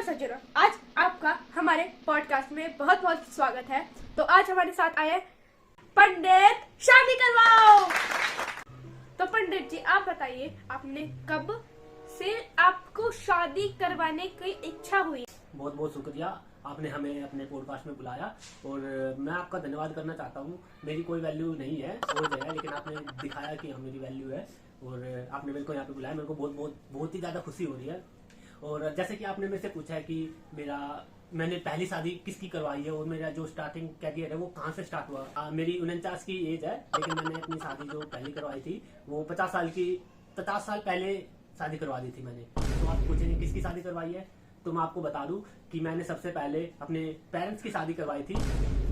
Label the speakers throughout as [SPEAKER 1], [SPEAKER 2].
[SPEAKER 1] सज्जनों, आज आपका हमारे पॉडकास्ट में बहुत बहुत स्वागत है। तो आज हमारे साथ आए पंडित शादी करवाओ। तो पंडित जी, आप बताइए, आपने कब से आपको शादी करवाने की इच्छा हुई?
[SPEAKER 2] बहुत बहुत शुक्रिया, आपने हमें अपने पॉडकास्ट में बुलाया और मैं आपका धन्यवाद करना चाहता हूँ। मेरी कोई वैल्यू नहीं है, सोच है, लेकिन आपने दिखाया कि हाँ मेरी वैल्यू है और आपने मेरे को यहाँ पे बुलाया। मेरे को बहुत ही ज़्यादा खुशी हो रही है। और जैसे कि आपने मेरे से पूछा है कि मैंने पहली शादी किसकी करवाई है और मेरा जो स्टार्टिंग कैरियर है वो कहाँ से स्टार्ट हुआ। मेरी 49 की एज है, लेकिन मैंने अपनी शादी जो पहली करवाई थी वो 50 साल पहले शादी करवा दी थी मैंने। तो आप पूछेंगे किसकी शादी करवाई है, तो मैं आपको बता दूं कि मैंने सबसे पहले अपने पेरेंट्स की शादी करवाई थी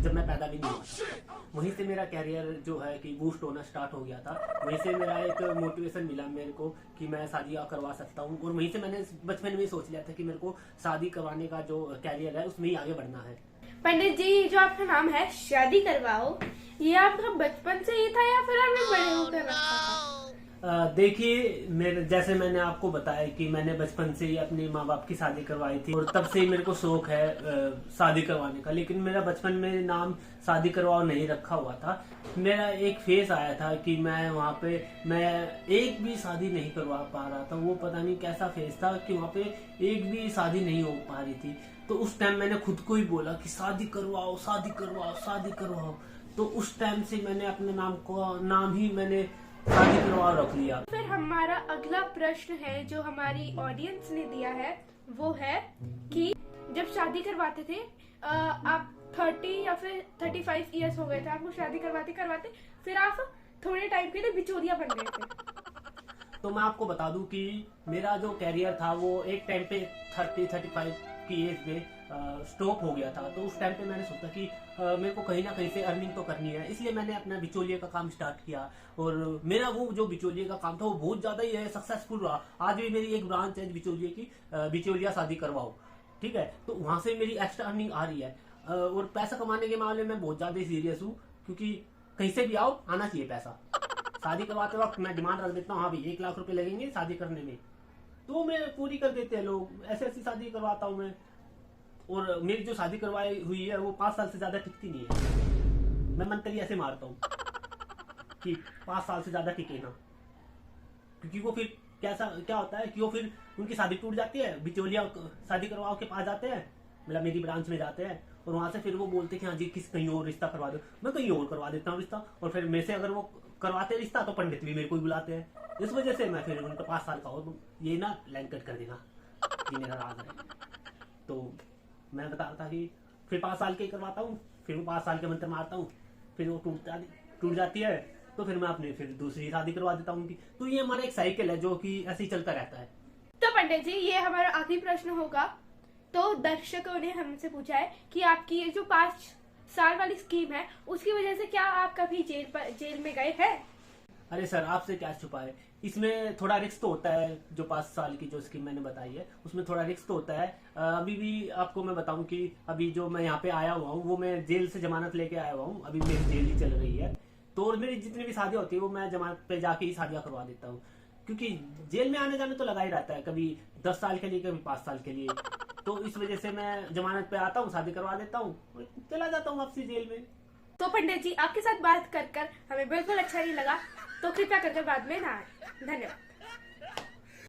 [SPEAKER 2] जब मैं पैदा भी नहीं हुआ। वहीं से मेरा कैरियर जो है कि बूस्ट होना स्टार्ट हो गया था। वहीं से मेरा एक मोटिवेशन मिला मेरे को कि मैं शादी करवा सकता हूं। और वहीं से मैंने बचपन में सोच लिया था कि मेरे को शादी करवाने का जो कैरियर है उसमें ही आगे बढ़ना है।
[SPEAKER 1] पंडित जी, जो आपका नाम है शादी करवाओ, ये आपका बचपन से ही था या फिर आपने बड़े होकर रखा था?
[SPEAKER 2] देखिए, जैसे मैंने आपको बताया कि मैंने बचपन से ही अपने माँ बाप की शादी करवाई थी और तब से ही मेरे को शौक है शादी करवाने का। लेकिन मेरा बचपन में नाम शादी करवाओ नहीं रखा हुआ था। मेरा एक फेज आया था कि मैं एक भी शादी नहीं करवा पा रहा था। वो पता नहीं कैसा फेज था कि वहाँ पे एक भी शादी नहीं हो पा रही थी। तो उस टाइम मैंने खुद को ही बोला कि शादी करवाओ, शादी करवाओ, शादी करवाओ। तो उस टाइम से मैंने अपने नाम ही मैंने शादी करवाओ रख लिया।
[SPEAKER 1] फिर हमारा अगला प्रश्न है जो हमारी ऑडियंस ने दिया है, वो है कि जब शादी करवाते थे आप 30 या फिर 35 इयर्स हो गए थे आपको शादी करवाते, फिर आप थोड़े टाइम के लिए बिचौलिया बन गए थे।
[SPEAKER 2] तो मैं आपको बता दूं कि मेरा जो कैरियर था वो एक टाइम पे 30-35 की एज में स्टॉप हो गया था। तो उस टाइम पे मैंने सोचा कि मेरे को कहीं ना कहीं से अर्निंग तो करनी है, इसलिए मैंने अपना बिचौलिए का काम स्टार्ट किया। और मेरा वो जो बिचौलिए का काम था वो बहुत ज्यादा ही सक्सेसफुल रहा। आज भी मेरी एक ब्रांच है बिचौलिए की, बिचौलिया शादी करवाओ, ठीक है। तो वहां से मेरी एक्स्ट्रा अर्निंग आ रही है। और पैसा कमाने के मामले में बहुत ज्यादा सीरियस हूँ, क्योंकि कहीं से भी आओ आना चाहिए पैसा। शादी करवाते वक्त मैं डिमांड रख देता हूँ, हाँ भाई 1 लाख रुपए लगेंगे शादी करने में, तो मैं पूरी कर देते हैं लोग। ऐसी शादी करवाता हूँ मैं। और मेरी जो शादी करवाई हुई है वो 5 साल से ज्यादा टिकती नहीं है। मैं मंत्री ऐसे मारता हूँ कि 5 साल से ज्यादा टिके ना, क्योंकि वो फिर क्या होता है कि वो फिर उनकी शादी टूट जाती है। बिचौलिया शादी करवाओ के पास जाते हैं, मतलब मेरी ब्रांच में जाते हैं, और वहां से फिर वो बोलते हैं कि हाँ जी कहीं और रिश्ता करवा दो। मैं कहीं और करवा देता हूँ रिश्ता, और फिर मेरे से अगर वो करवाते रिश्ता तो पंडित भी मेरे को ही बुलाते हैं। इस वजह से मैं फिर उनका 5 साल का हो, ये ना लाइन कट कर देना, ये मेरा राज है। तो मैं बता रहा था कि फिर 5 साल के करवाता हूँ, फिर वो 5 साल के मंत्र मारता हूँ, फिर वो टूट जाती है, तो फिर मैं अपने फिर दूसरी शादी करवा देता हूँ। तो ये हमारा एक साइकिल है जो कि ऐसे ही चलता रहता है।
[SPEAKER 1] तो पंडित जी, ये हमारा आखिरी प्रश्न होगा। तो दर्शकों ने हमसे पूछा है कि आपकी ये जो 5 साल वाली स्कीम है उसकी वजह से क्या आप कभी जेल में गए हैं?
[SPEAKER 2] अरे सर, आपसे क्या छुपा है, इसमें थोड़ा रिस्क तो होता है। जो 5 साल की जो स्कीम मैंने बताई है उसमें थोड़ा रिस्क तो होता है। अभी भी आपको मैं बताऊं कि अभी जो मैं यहाँ पे आया हुआ हूँ वो मैं जेल से जमानत लेके आया हुआ हूँ। अभी मेरी जेल ही चल रही है, तो और मेरी जितनी भी शादी होती है वो मैं जमानत पे जाके ही शादियां करवा देता हूँ, क्योंकि जेल में आने जाने तो लगा ही रहता है, कभी 10 साल के लिए, कभी 5 साल के लिए। तो इस वजह से मैं जमानत पे आता हूँ, शादी करवा देता हूँ, चला जाता हूँ वापसी जेल में।
[SPEAKER 1] तो पंडित जी, आपके साथ बात कर हमें बिल्कुल अच्छा नहीं लगा, तो कृपया करके बाद में ना आए। धन्यवाद।